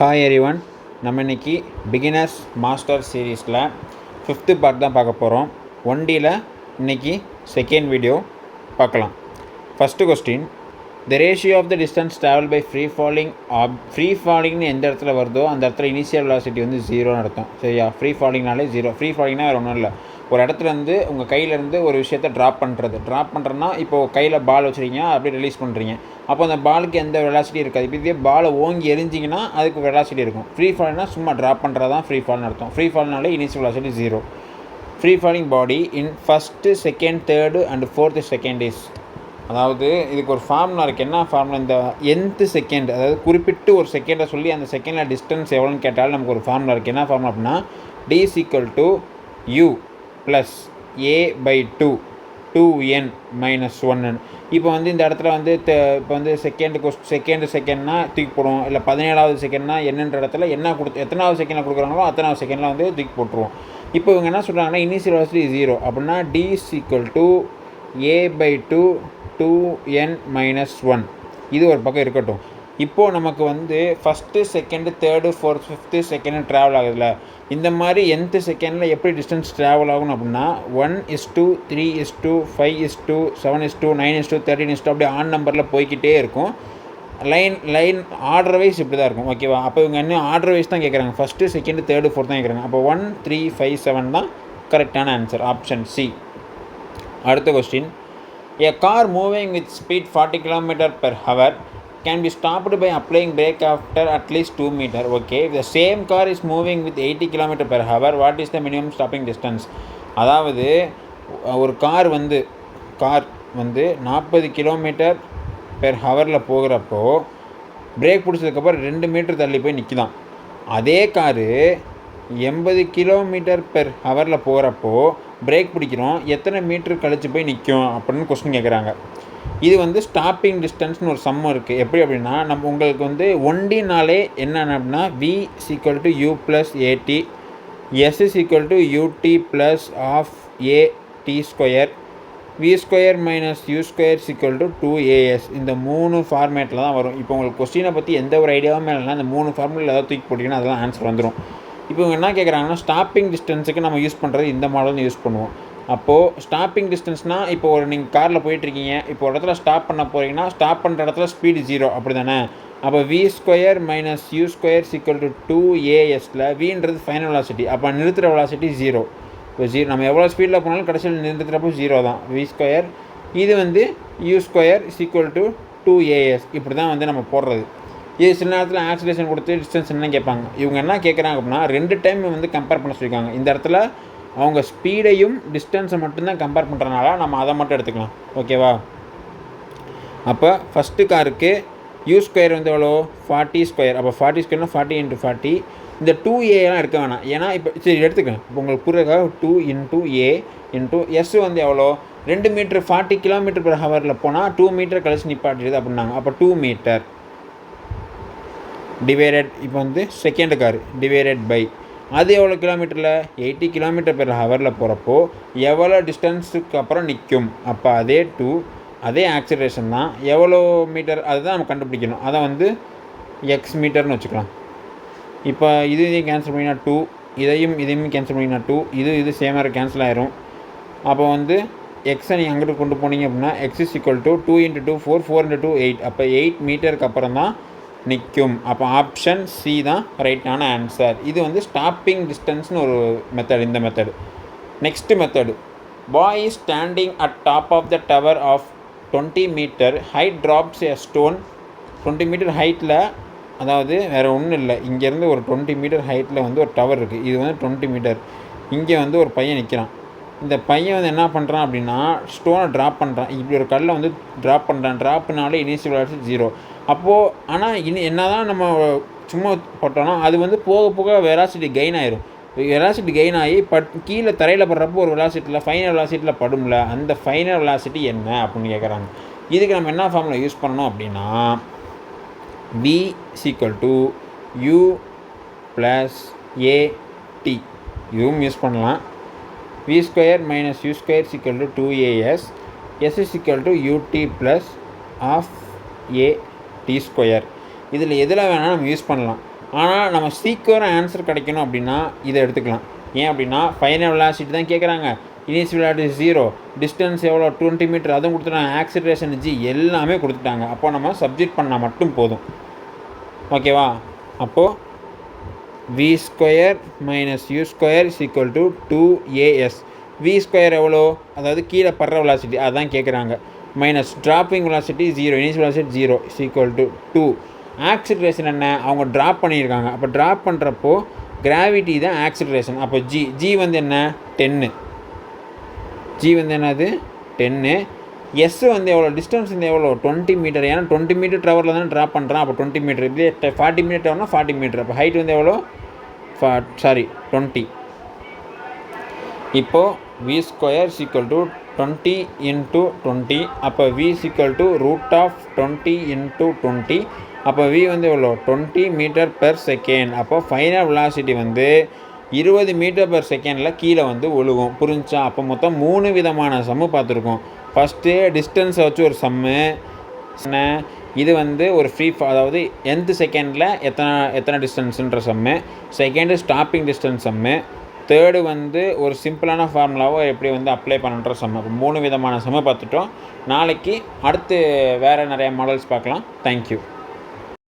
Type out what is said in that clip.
Hi everyone, நம்ம இன்றைக்கி beginners master சீரீஸில் 5th பார்ட் தான் பார்க்க போகிறோம். 1Dயில் இன்றைக்கி செகண்ட் வீடியோ பார்க்கலாம். First question, the ratio of the distance travel by free ஃபாலிங்னு எந்த இடத்துல வருதோ அந்த இடத்துல இனிஷியல் வெலாசிட்டி வந்து 0ன்னு அர்த்தம். சரியா? ஃப்ரீ ஃபாலிங்னாலே 0. ஃப்ரீ ஃபாலிங்னா வேறு ஒன்றும் இல்லை, ஒரு இடத்துலேருந்து உங்கள் கையிலேருந்து ஒரு விஷயத்தை ட்ராப் பண்ணுறதுனா இப்போது கையில் பால் வச்சுருக்கீங்க, அப்படியே ரிலீஸ் பண்ணுறீங்க. அப்போ அந்த பாலுக்கு எந்த வெலாசிட்டி இருக்காது. இப்போ இதே பாலை ஓங்கி எரிஞ்சிங்கன்னா அதுக்கு வெலாசிட்டி இருக்கும். ஃப்ரீ ஃபால்னா சும்மா ட்ராப் பண்ணுறது தான் ஃப்ரீ ஃபால்னு அர்த்தம். ஃப்ரீ ஃபால்னாலே initial velocity 0. Free falling body in first, second, third and fourth second is, அதாவது இதுக்கு ஒரு ஃபார்முலா இருக்குது. என்ன ஃபார்முலா? இந்த nth செகண்ட், அதாவது குறிப்பிட்டு ஒரு செகண்டை சொல்லி அந்த செகண்டில் டிஸ்டன்ஸ் எவ்வளோன்னு கேட்டாலும் நமக்கு ஒரு ஃபார்முலா இருக்குது. என்ன ஃபார்முலா அப்படின்னா d = u + a/2 2n - 1. இப்போ வந்து இந்த இடத்துல வந்து இப்போ வந்து செகண்ட்னா தூக்கி போடுவோம், இல்லை 17வது செகண்ட்னா என்னன்ற இடத்துல என்ன எத்தனாவது செகண்டில் கொடுக்குறாங்களோ அத்தனாவது செகண்டில் வந்து தூக்கி போட்டுருவோம். இப்போ இவங்க என்ன சொல்கிறாங்கன்னா இனிஷியல் வெலாசிட்டி 0 அப்படின்னா d = a/2 2n - 1. இது ஒரு பக்கம் இருக்கட்டும். இப்போது நமக்கு வந்து first, second, third, fourth, fifth second travel ஆகுதுல்ல, இந்த மாதிரி nth செகண்டில் எப்படி டிஸ்டன்ஸ் ட்ராவல் ஆகணும் அப்படின்னா 1:3:5:7:9:13 அப்படி ஆன் நம்பரில் போய்கிட்டே இருக்கும். லைன் ஆர்டர் வைஸ் இப்படி தான் இருக்கும். ஓகேவா? அப்போ இவங்க இன்னும் ஆர்டர் வைஸ் தான் கேட்குறாங்க. ஃபஸ்ட்டு, செகண்டு, தேர்டு, ஃபோர்த் தான் கேட்குறாங்க. அப்போ 1 3 5 7 தான் கரெக்டான ஆன்சர், ஆப்ஷன் சி. அடுத்த question, a car moving with speed 40 km/h can be stopped by applying brake after at least 2 meters. Okay, if the same car is moving with 80 km/h, what is the minimum stopping distance? அதாவது ஒரு car வந்து 40 km/h போகிறப்போ break பிடிச்சதுக்கப்புறம் 2 metre தள்ளி போய் நிற்கிதான். அதே car 80 km/h போகிறப்போ break பிடிக்கிறோம், எத்தனை மீட்டர் கழிச்சு போய் நிற்கும் அப்படின்னு கொஸ்டின் கேட்குறாங்க. இது வந்து ஸ்டாப்பிங் டிஸ்டன்ஸ்னு ஒரு சம்மம் இருக்குது. எப்படி அப்படின்னா உங்களுக்கு வந்து 1Dனாலே என்னென்ன அப்படின்னா v = u + at, s = ut + ½ a t², v² - u² = 2as. இந்த 3 ஃபார்மேட்டில் தான் வரும். இப்போ உங்களுக்கு கொஸ்டினை பற்றி எந்த ஒரு ஐடியாவுமே இல்லைனா இந்த 3 ஃபார்மேட்டில் ஏதாவது தூக்கி போட்டிங்கன்னா அதெல்லாம் ஆன்சர் வந்துடும். இப்போ இவங்க என்ன கேட்குறாங்கன்னா ஸ்டாப்பிங் டிஸ்டன்ஸுக்கு நம்ம யூஸ் பண்ணுறது இந்த மாடல் யூஸ் பண்ணுவோம். அப்போது ஸ்டாப்பிங் டிஸ்டன்ஸ்னால் இப்போ ஒரு நீங்கள் காரில் போயிட்டுருக்கீங்க, இப்போ ஒரு இடத்துல ஸ்டாப் பண்ண போகிறீங்கன்னா ஸ்டாப் பண்ணுற இடத்துல ஸ்பீடு 0 அப்படி தானே. அப்போ v² - u² = 2as. vன்றது final velocity, அப்போ நிறுத்துகிற வெலாசிட்டி 0. இப்போ 0 நம்ம எவ்வளோ ஸ்பீடில் போனாலும் கடைசியில் நிறுத்துகிறப்போ 0 தான் v². இது வந்து u² = 2as. இப்படி தான் வந்து நம்ம போடுறது. இது சில நேரத்தில் ஆக்சிலேஷன் கொடுத்து டிஸ்டன்ஸ் என்ன கேட்பாங்க. இவங்க என்ன கேட்குறாங்க அப்படின்னா 2 டைம் வந்து கம்பேர் பண்ண சொல்லியிருக்காங்க. இந்த இடத்துல அவங்க ஸ்பீடையும் டிஸ்டன்ஸை மட்டும்தான் கம்பேர் பண்ணுறதுனால நம்ம அதை மட்டும் எடுத்துக்கலாம். ஓகேவா? அப்போ ஃபஸ்ட்டு காருக்கு u² வந்து எவ்வளோ 40². அப்போ 40² 40 × 40. இந்த 2a எடுக்க வேணாம், ஏன்னா இப்போ சரி எடுத்துக்கேன். இப்போ உங்களுக்கு புரியுறதுக்காக 2 × a × s வந்து எவ்வளோ 2 மீட்டர் 40 km/h போனால் 2 மீட்டர் கழிச்சு நிப்பாட்டிடுது அப்படின்னாங்க. அப்போ 2 மீட்டர் டிவைடட், இப்போ வந்து செகண்ட் கார் டிவைடட் பை அது எவ்வளோ கிலோமீட்டரில் 80 km/h போகிறப்போ எவ்வளோ டிஸ்டன்ஸுக்கு அப்புறம் நிற்கும். அப்போ அதே 2 அதே ஆக்சிலரேஷன் தான், எவ்வளோ மீட்டர் அதுதான் நம்ம கண்டுபிடிக்கணும். அதை வந்து எக்ஸ் மீட்டர்னு வச்சுக்கலாம். இப்போ இதையும் கேன்சல் பண்ணினா 2, இதையும் கேன்சல் பண்ணினா 2, இது சேமாக கேன்சல் ஆயிரும். அப்போ வந்து எக்ஸை நீங்கள் அங்கிட்டு கொண்டு போனீங்க அப்படின்னா x = 2 × 2 4 4 × 2 8. அப்போ 8 மீட்டருக்கு அப்புறம் தான் நிற்கும். அப்போ ஆப்ஷன் சி தான் ரைட்டான ஆன்சர். இது வந்து ஸ்டாப்பிங் டிஸ்டன்ஸ்னு ஒரு மெத்தட். இந்த method. Next method, boy is standing at top of the tower of 20 metre height drops a stone. 20 metre ஹைட்டில், அதாவது வேறு ஒன்றும் இல்லை, இங்கேருந்து ஒரு 20 மீட்டர் ஹைட்டில் வந்து ஒரு டவர் இருக்குது. இது வந்து 20 மீட்டர். இங்கே வந்து ஒரு பையன் நிற்கிறான். இந்த பையன் வந்து என்ன பண்ணுறான் அப்படின்னா ஸ்டோனை ட்ராப் பண்ணுறான். இப்படி ஒரு கல்லை வந்து ட்ராப் பண்ணுறான். ட்ராப்னாலே இனிஷியல் வெலாசிட்டி 0. அப்போது ஆனால் என்ன தான் நம்ம சும்மா போட்டோன்னா அது வந்து போக போக வெலாசிட்டி கெயின் ஆயிரும். வெலாசிட்டி கெயின் ஆகி கீழே தரையில் படுறப்போ ஒரு வெலாசிட்டியில் ஃபைனல் வெலாசிட்டியில் படும்ல, அந்த ஃபைனல் வெலாசிட்டி என்ன அப்படின்னு கேட்குறாங்க. இதுக்கு நம்ம என்ன ஃபார்முலா யூஸ் பண்ணணும் அப்படின்னா v = u + at. இதுவும் யூஸ் பண்ணலாம். v² - u² = 2as. s = ut + ½ a t². இதில் எதில் வேணால் நம்ம யூஸ் பண்ணலாம். ஆனால் நம்ம சீக்கிரம் ஆன்சர் கிடைக்கணும் அப்படின்னா இதை எடுத்துக்கலாம். ஏன் அப்படின்னா ஃபைனல் வெலாசிட்டி தான் கேட்குறாங்க, இனிஷியல் வெலாசிட்டி 0, டிஸ்டன்ஸ் எவ்வளோ 20 மீட்டர் அதுவும் கொடுத்துட்டாங்க, ஆக்சிலரேஷன் g எல்லாமே கொடுத்துட்டாங்க. அப்போது நம்ம சப்ஜெக்ட் பண்ணால் மட்டும் போதும். ஓகேவா? அப்போது v² - u² = 2as. v² எவ்வளோ, அதாவது கீழே படுற வெலாசிட்டி அதுதான் கேட்குறாங்க, minus dropping velocity 0, initial velocity 0 = 2. Acceleration என்ன, அவங்க ட்ராப் பண்ணியிருக்காங்க. அப்போ ட்ராப் பண்ணுறப்போ கிராவிட்டி தான் ஆக்சிலரேஷன். அப்போ g வந்து என்ன 10, g வந்து என்னது 10. எஸ் வந்து எவ்வளோ, டிஸ்டன்ஸ் வந்து எவ்வளோ 20 மீட்டர். ஏன்னா 20 மீட்டர் ட்ராவலில் தானே ட்ராப் பண்ணுறான். அப்போ 20 மீட்டர், இப்படியே 40 மீட்டர் வரணும், 40 மீட்டர். அப்போ ஹைட் வந்து எவ்வளோ 20. இப்போது v² = 20 × 20. அப்போ v √20 × 20. அப்போ v வந்து எவ்வளோ 20 மீட்டர்/செகண்ட். அப்போ ஃபைனல் வெலாசிட்டி வந்து 20 மீட்டர்/செகண்டில் கீழே வந்து ஒழுகும். புரிஞ்சா? அப்போ மொத்தம் 3 விதமான சம்மு பார்த்துருக்கோம். ஃபஸ்ட்டு டிஸ்டன்ஸை வச்சு ஒரு சம்மு, இது வந்து ஒரு அதாவது nth செகண்டில் எத்தனை டிஸ்டன்ஸுன்ற சம்மு. செகண்டு ஸ்டாப்பிங் டிஸ்டன்ஸ் சம்மு. தேர்டு வந்து ஒரு சிம்பிளான ஃபார்முலாவோ எப்படி வந்து அப்ளை பண்ணுற சம்மு. அப்போ 3 விதமான சம்மு பார்த்துட்டோம். நாளைக்கு அடுத்து வேறு நிறைய மாடல்ஸ் பார்க்கலாம். தேங்க்யூ.